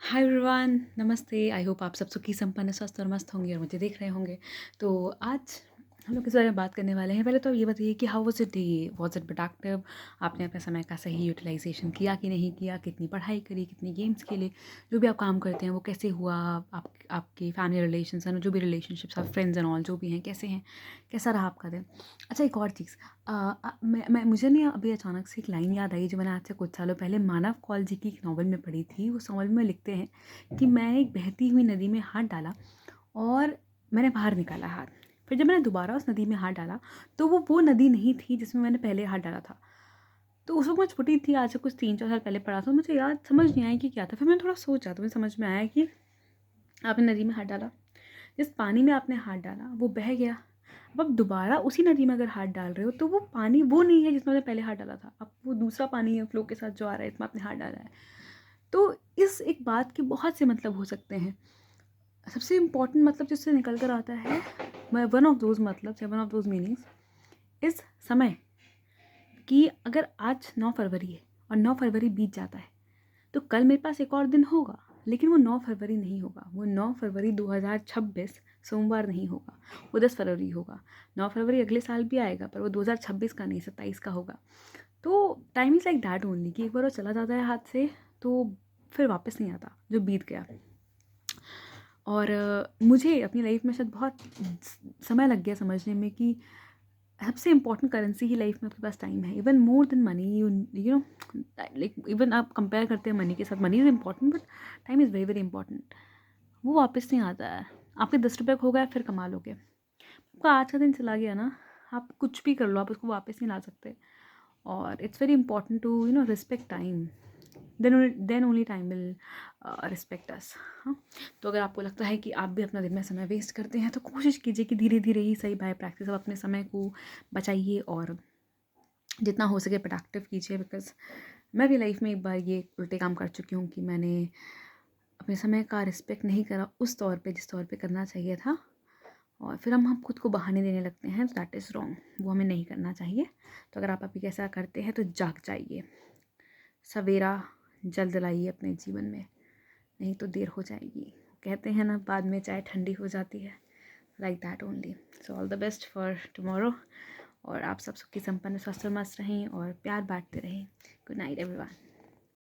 Hi everyone, नमस्ते। I hope आप सब सुखी संपन्न स्वस्थ और मस्त होंगे और मुझे देख रहे होंगे। तो आज हम लोग किस बारे में बात करने वाले हैं। पहले तो ये बताइए कि how was it day, was it productive? आपने अपने समय का सही यूटिलाइजेशन किया कि नहीं किया, कितनी पढ़ाई करी, कितनी गेम्स खेले, जो भी आप काम करते हैं वो कैसे हुआ, आपके फैमिली रिलेशंस हैं, जो भी रिलेशनशिप्स, आप फ्रेंड्स एंड ऑल जो भी हैं कैसे हैं, कैसा रहा आपका दिन। अच्छा, एक और चीज़, मुझे नहीं अभी अचानक से एक लाइन याद आई जो मैंने आज से कुछ सालों पहले मानव कौल जी की एक नॉवल में पढ़ी थी। उस नॉवल में लिखते हैं कि मैं एक बहती हुई नदी में हाथ डाला और मैंने बाहर निकाला हाथ। फिर जब मैंने दोबारा उस नदी में हाथ डाला तो वो नदी नहीं थी जिसमें मैंने पहले हाथ डाला था। तो उस वक्त मैं छोटी थी, आज से कुछ 3-4 साल पहले पढ़ा था, मुझे याद समझ नहीं आया कि क्या था। फिर मैंने थोड़ा सोचा तो मुझे समझ में आया कि आपने नदी में हाथ डाला, जिस पानी में आपने हाथ डाला वो बह गया। अब आप दोबारा उसी नदी में अगर हाथ डाल रहे हो तो वो पानी वो नहीं है जिसमें आपने पहले हाथ डाला था, अब वो दूसरा पानी है फ्लो के साथ जो आ रहा है, इसमें आपने हाथ डाला है। तो इस एक बात के बहुत से मतलब हो सकते हैं। सबसे इम्पॉर्टेंट मतलब जिससे निकल कर आता है, वन ऑफ दोज मतलब या वन ऑफ दोज मीनिंग्स इस समय कि अगर आज 9 फरवरी है और 9 फरवरी बीत जाता है तो कल मेरे पास एक और दिन होगा, लेकिन वो 9 फरवरी नहीं होगा। वो 9 फरवरी 2026 सोमवार नहीं होगा, वो 10 फरवरी होगा। 9 फरवरी अगले साल भी आएगा पर वो 2026 का नहीं, 27 का होगा। तो time is like that only कि एक बार वो चला जाता है हाथ से तो फिर वापस नहीं आता जो बीत गया। और मुझे अपनी लाइफ में शायद बहुत समय लग गया समझने में कि सबसे इम्पॉर्टेंट करेंसी ही लाइफ में आपके पास टाइम है। Even more than money, you know like even आप कंपेयर करते हैं मनी के साथ, money is important but time is very very important. वो वापस नहीं आता है। आपके 10 रुपये खो गए फिर कमा लोगे, आपका आज का दिन चला गया ना, आप कुछ भी कर लो आप उसको वापस नहीं ला सकते। और it's very important to respect time, then only time will respect us. हाँ, तो अगर आपको लगता है कि आप भी अपना दिन में समय वेस्ट करते हैं तो कोशिश कीजिए कि धीरे धीरे ही सही बाय प्रैक्टिस आप अपने समय को बचाइए और जितना हो सके प्रोडक्टिव कीजिए। बिकॉज मैं भी लाइफ में एक बार ये उल्टे काम कर चुकी हूँ कि मैंने अपने समय का रिस्पेक्ट नहीं करा उस तौर पे जिस तौर पे करना चाहिए था, और फिर हम खुद को बहाने देने लगते हैं। दैट इज़ रॉन्ग, वो हमें नहीं करना चाहिए। तो अगर आप अभी कैसा करते हैं तो जाग जाइए, सवेरा जल्द लाइए अपने जीवन में, नहीं तो देर हो जाएगी। कहते हैं ना, बाद में चाय ठंडी हो जाती है, like that only. So all the best for tomorrow, और आप सब सुखी संपन्न स्वस्थ और मस्त रहें और प्यार बांटते रहें। Good night everyone.